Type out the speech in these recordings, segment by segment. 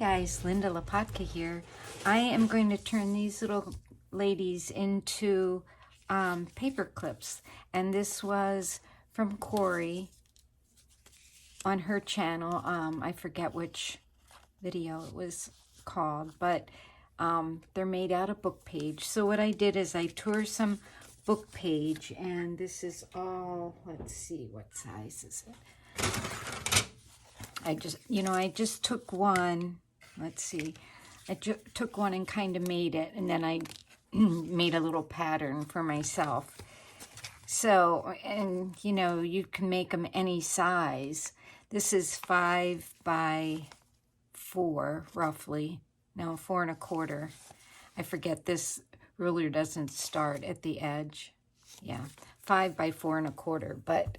guys, Linda Lapatka here. I am going to turn these little ladies into paper clips, and this was from Cori on her channel. I forget which video it was called, but they're made out of book page. So what I did is I tore some book page, and this is all, let's see, what size is it? I just took one, let's see, I took one and kind of made it, and then I made a little pattern for myself. So, and you can make them any size. This is 5 by 4, roughly. No, 4 1/4. I forget, this ruler doesn't start at the edge. Yeah, 5 by 4 1/4, but,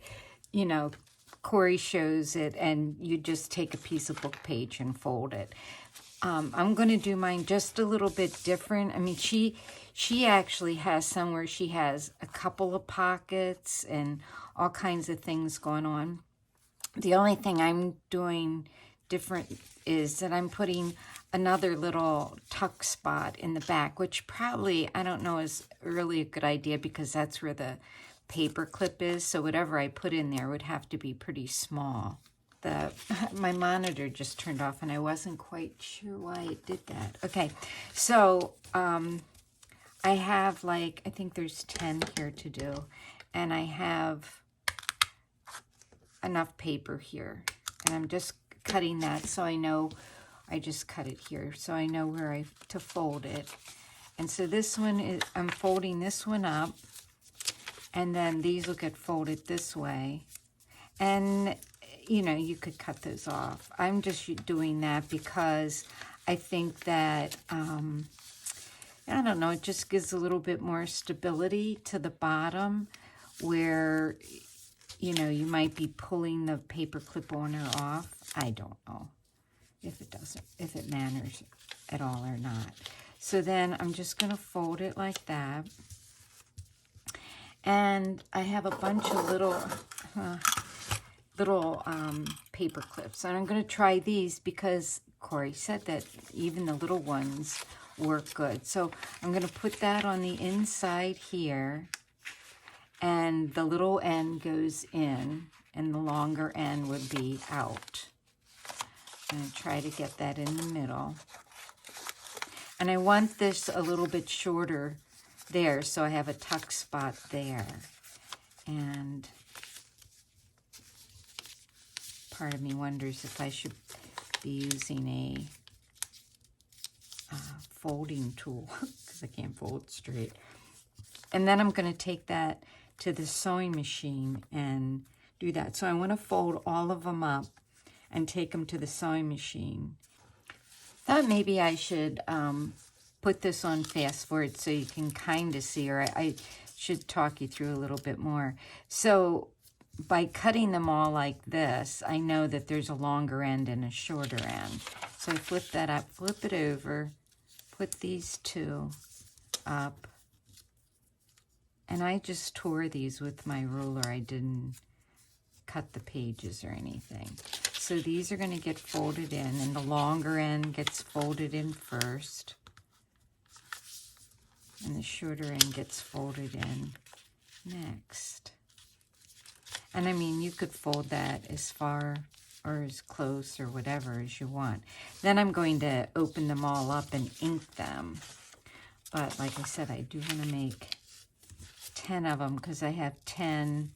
Cori shows it, and you just take a piece of book page and fold it. I'm going to do mine just a little bit different. I mean, she actually has some where she has a couple of pockets and all kinds of things going on. The only thing I'm doing different is that I'm putting another little tuck spot in the back, which probably, I don't know, is really a good idea because that's where the paper clip is. So whatever I put in there would have to be pretty small. My monitor just turned off, and I wasn't quite sure why it did that. Okay, so I have, like, I think there's 10 here to do, and I have enough paper here, and I'm just cutting that so I know. I just cut it here so I know where to fold it. And so this one is, I'm folding this one up, and then these will get folded this way, and you could cut those off. I'm just doing that because I think that, I don't know, it just gives a little bit more stability to the bottom where, you might be pulling the paper clip on or off. I don't know if it matters at all or not. So then I'm just going to fold it like that. And I have a bunch of little paper clips, and I'm going to try these because Cori said that even the little ones work good. So I'm going to put that on the inside here, and the little end goes in, and the longer end would be out. I'm going to try to get that in the middle. And I want this a little bit shorter there, so I have a tuck spot there. And part of me wonders if I should be using a folding tool because I can't fold straight. And then I'm going to take that to the sewing machine and do that. So I want to fold all of them up and take them to the sewing machine. Thought maybe I should put this on fast forward so you can kind of see, or I should talk you through a little bit more. So by cutting them all like this, I know that there's a longer end and a shorter end. So I flip that up, flip it over, put these two up, and I just tore these with my ruler. I didn't cut the pages or anything. So these are going to get folded in, and the longer end gets folded in first, and the shorter end gets folded in next. And I mean, you could fold that as far or as close or whatever as you want. Then I'm going to open them all up and ink them. But like I said, I do want to make 10 of them because I have 10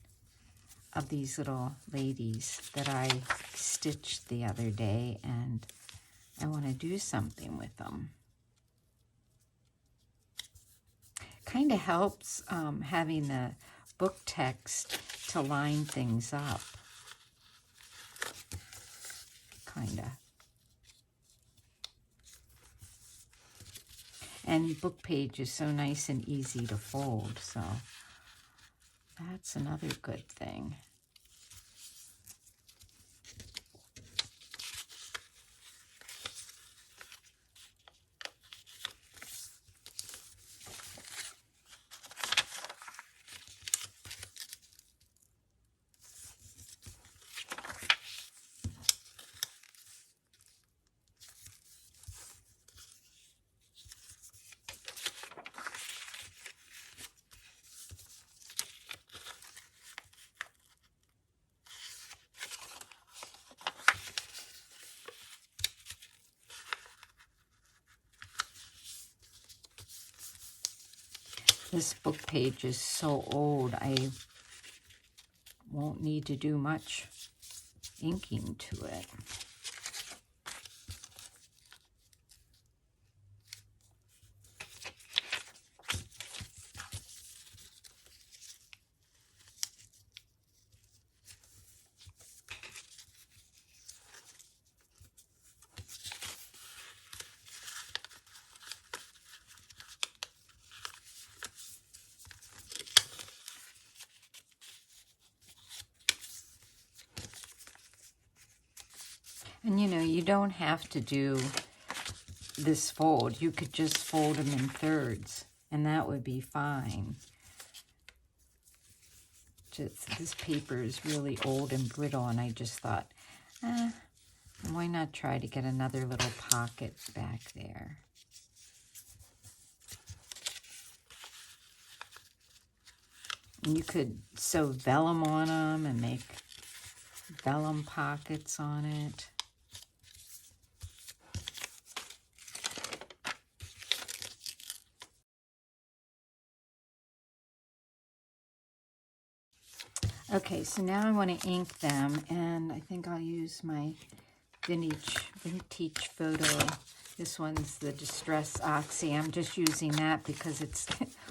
of these little ladies that I stitched the other day, and I want to do something with them. Kind of helps having the book text to line things up. Kind of. And book page is so nice and easy to fold, so that's another good thing. This book page is so old, I won't need to do much inking to it. And you know, you don't have to do this fold. You could just fold them in thirds, and that would be fine. Just, this paper is really old and brittle, and I just thought, why not try to get another little pocket back there? And you could sew vellum on them and make vellum pockets on it. Okay, so now I want to ink them, and I think I'll use my vintage photo. This one's the Distress Oxy. I'm just using that because it's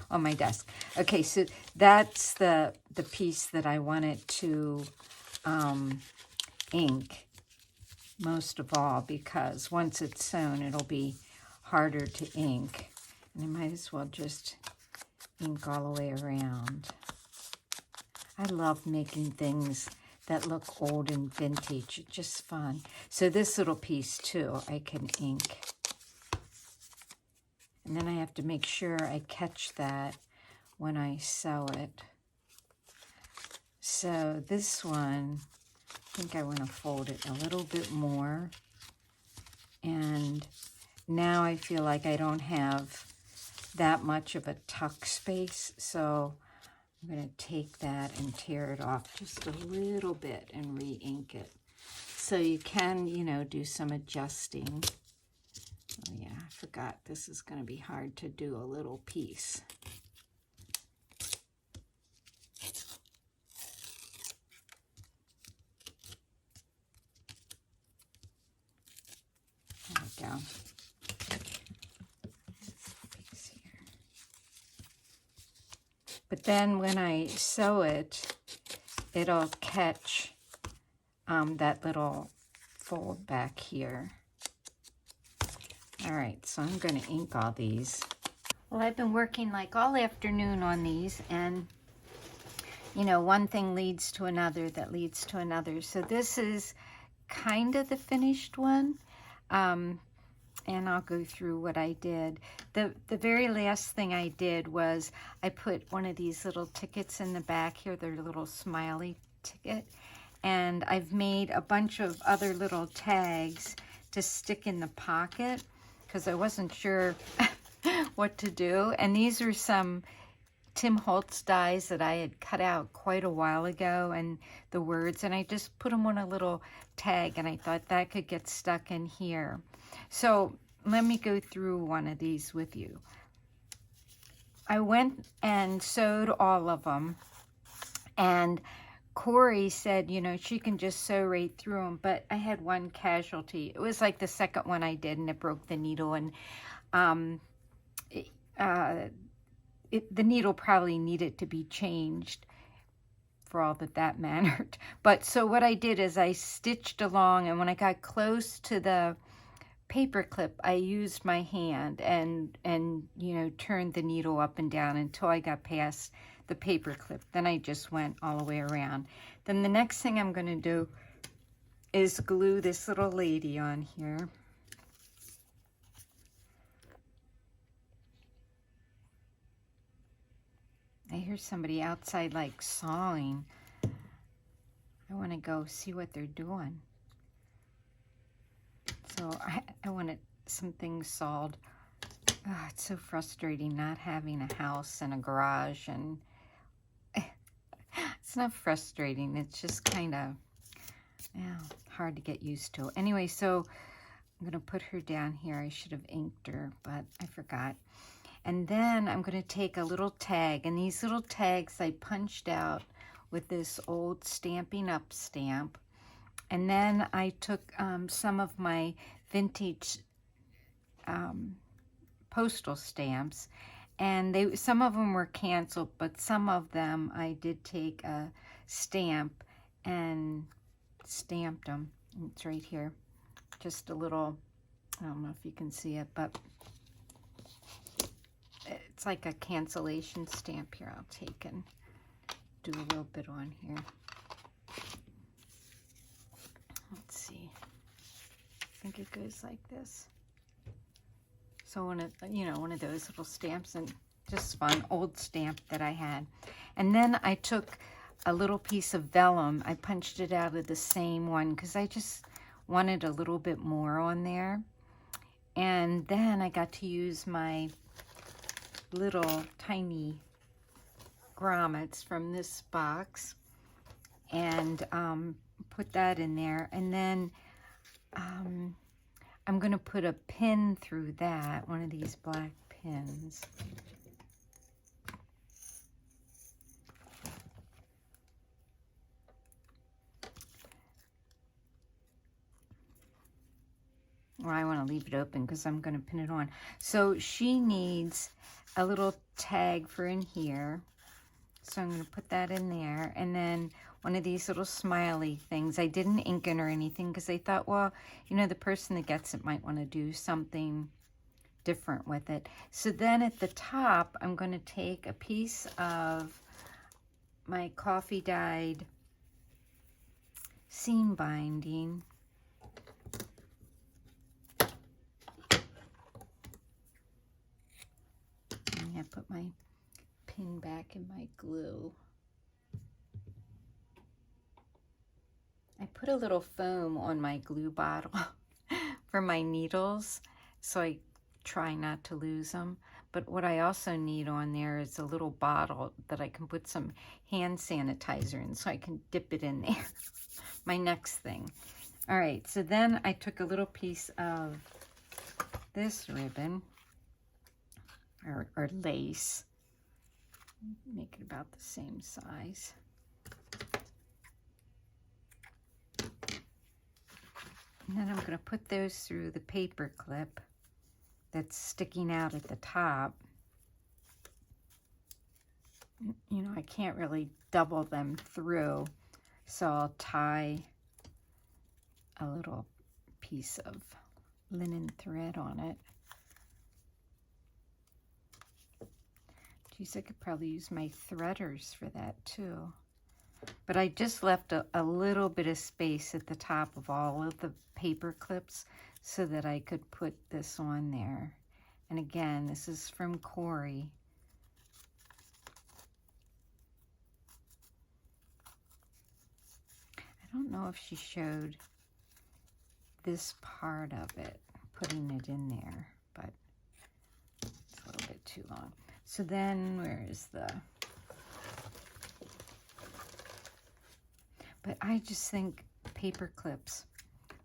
on my desk. Okay, so that's the piece that I wanted to ink most of all, because once it's sewn, it'll be harder to ink. And I might as well just ink all the way around. I love making things that look old and vintage. It's just fun. So this little piece too, I can ink. And then I have to make sure I catch that when I sew it. So this one, I think I want to fold it a little bit more. And now I feel like I don't have that much of a tuck space, so I'm going to take that and tear it off just a little bit and re-ink it. So you can, you know, do some adjusting. Oh yeah, I forgot this is going to be hard to do a little piece. There we go. But then when I sew it, it'll catch that little fold back here. All right, so I'm going to ink all these. Well, I've been working like all afternoon on these, and you know, one thing leads to another that leads to another. So this is kind of the finished one. And I'll go through what I did. The very last thing I did was I put one of these little tickets in the back here. They're a little smiley ticket. And I've made a bunch of other little tags to stick in the pocket because I wasn't sure what to do. And these are some Tim Holtz dies that I had cut out quite a while ago, and the words, and I just put them on a little tag, and I thought that could get stuck in here. So let me go through one of these with you. I went and sewed all of them, and Cori said, you know, she can just sew right through them, but I had one casualty. It was like the second one I did, and it broke the needle, and the needle probably needed to be changed for all that mattered. But so what I did is I stitched along, and when I got close to the paper clip, I used my hand and you know, turned the needle up and down until I got past the paper clip. Then I just went all the way around. Then the next thing I'm going to do is glue this little lady on here. I hear somebody outside like sawing. I want to go see what they're doing. So I wanted some things sawed. Oh, it's so frustrating not having a house and a garage, and it's not frustrating. It's just kind of hard to get used to. Anyway, so I'm going to put her down here. I should have inked her, but I forgot. And then I'm going to take a little tag, and these little tags I punched out with this old Stampin' Up stamp. And then I took some of my vintage postal stamps, and some of them were canceled, but some of them I did take a stamp and stamped them. It's right here. Just a little, I don't know if you can see it, but it's like a cancellation stamp here. I'll take and do a little bit on here. Let's see. I think it goes like this. So one of those little stamps, and just fun old stamp that I had. And then I took a little piece of vellum. I punched it out of the same one because I just wanted a little bit more on there. And then I got to use my little tiny grommets from this box and put that in there. And then I'm going to put a pin through that, one of these black pins. Or I want to leave it open because I'm going to pin it on. So she needs a little tag for in here. So I'm going to put that in there. And then one of these little smiley things. I didn't ink it or anything because I thought, well, the person that gets it might want to do something different with it. So then at the top, I'm going to take a piece of my coffee dyed seam binding. I put my pin back in my glue. I put a little foam on my glue bottle for my needles, so I try not to lose them. But what I also need on there is a little bottle that I can put some hand sanitizer in, so I can dip it in there. My next thing. All right, so then I took a little piece of this ribbon, or lace, make it about the same size. And then I'm going to put those through the paper clip that's sticking out at the top. I can't really double them through, so I'll tie a little piece of linen thread on it. Geez, I could probably use my threaders for that too. But I just left a little bit of space at the top of all of the paper clips so that I could put this on there. And again, this is from Cori. I don't know if she showed this part of it, putting it in there, but it's a little bit too long. So then, where is the... But I just think paper clips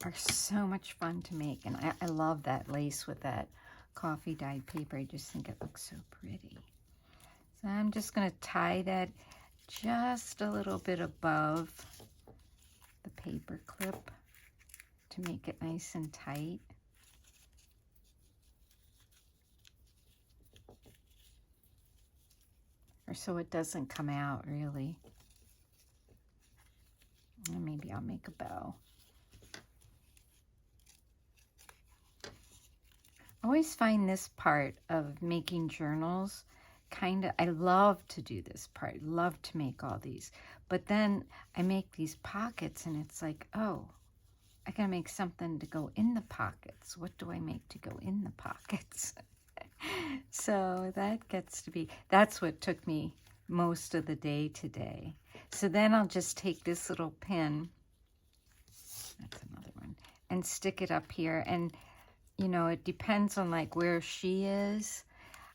are so much fun to make. And I love that lace with that coffee dyed paper. I just think it looks so pretty. So I'm just going to tie that just a little bit above the paper clip to make it nice and tight. Or so it doesn't come out really. And maybe I'll make a bow. I always find this part of making journals I love to do this part, love to make all these. But then I make these pockets and it's like, oh, I gotta make something to go in the pockets. What do I make to go in the pockets? So that's what took me most of the day today. So then I'll just take this little pin, that's another one, and stick it up here. And, it depends on like where she is.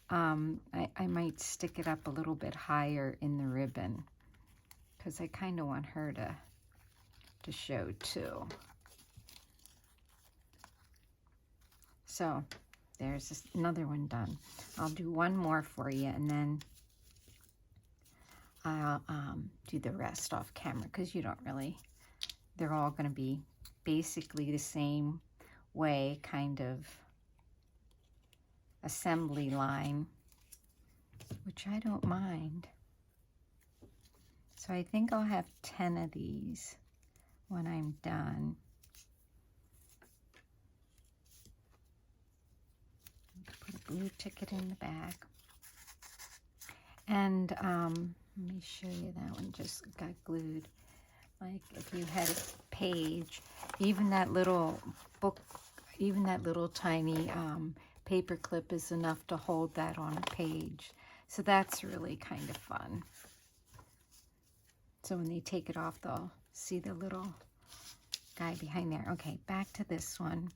I might stick it up a little bit higher in the ribbon because I kind of want her to show too. So there's another one done. I'll do one more for you, and then I'll do the rest off camera, because you don't really, they're all going to be basically the same way, kind of assembly line, which I don't mind. So I think I'll have 10 of these when I'm done. Put a blue ticket in the back. And let me show you, that one just got glued. Like if you had a page, even that little book, even that little tiny paper clip is enough to hold that on a page. So that's really kind of fun. So when they take it off, they'll see the little guy behind there. Okay, back to this one.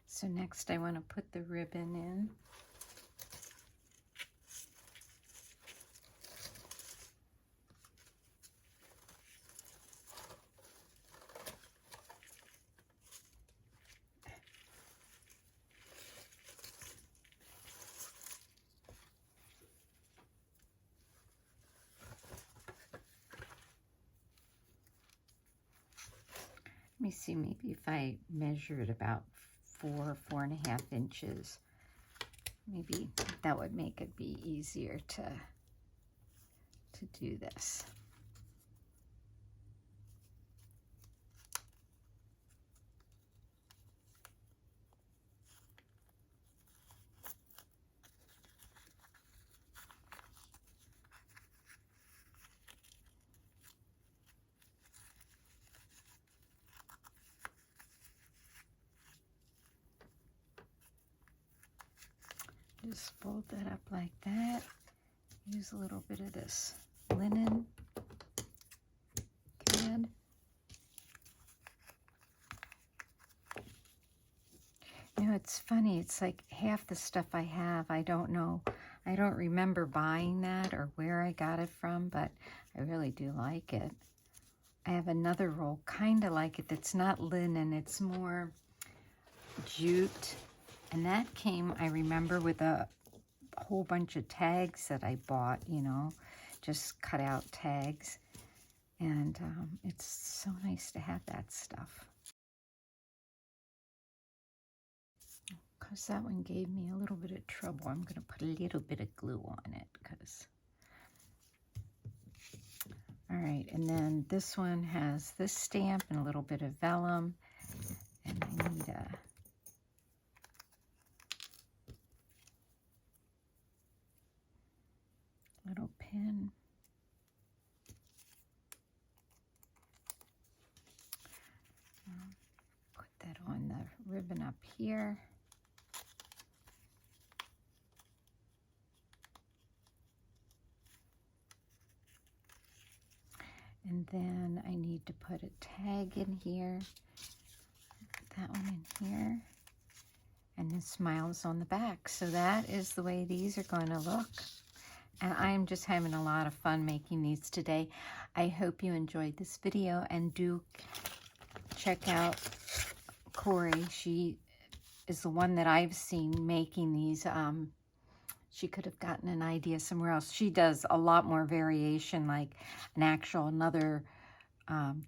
So next I want to put the ribbon in. Let me see, maybe if I measure it about 4.5 inches, maybe that would make it be easier to do this. Just fold that up like that. Use a little bit of this linen thread. You know, it's funny. It's like half the stuff I have, I don't know. I don't remember buying that or where I got it from, but I really do like it. I have another roll kind of like it that's not linen. It's more jute. And that came, I remember, with a whole bunch of tags that I bought, you know, just cut out tags. And it's so nice to have that stuff. Because that one gave me a little bit of trouble. I'm going to put a little bit of glue on it. All right, and then this one has this stamp and a little bit of vellum. And I need a little pin. Put that on the ribbon up here. And then I need to put a tag in here. Put that one in here. And the smiles on the back. So that is the way these are going to look. And I'm just having a lot of fun making these today. I hope you enjoyed this video, and do check out Cori. She is the one that I've seen making these. She could have gotten an idea somewhere else. She does a lot more variation, like another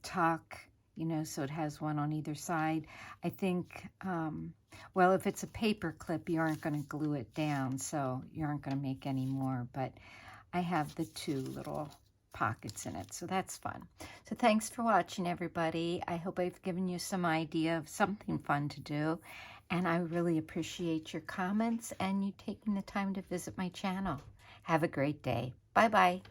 tuck, you know, so it has one on either side. I think, well, if it's a paper clip, you aren't going to glue it down, so you aren't going to make any more. But I have the two little pockets in it, so that's fun. So thanks for watching, everybody. I hope I've given you some idea of something fun to do, and I really appreciate your comments and you taking the time to visit my channel. Have a great day. Bye-bye.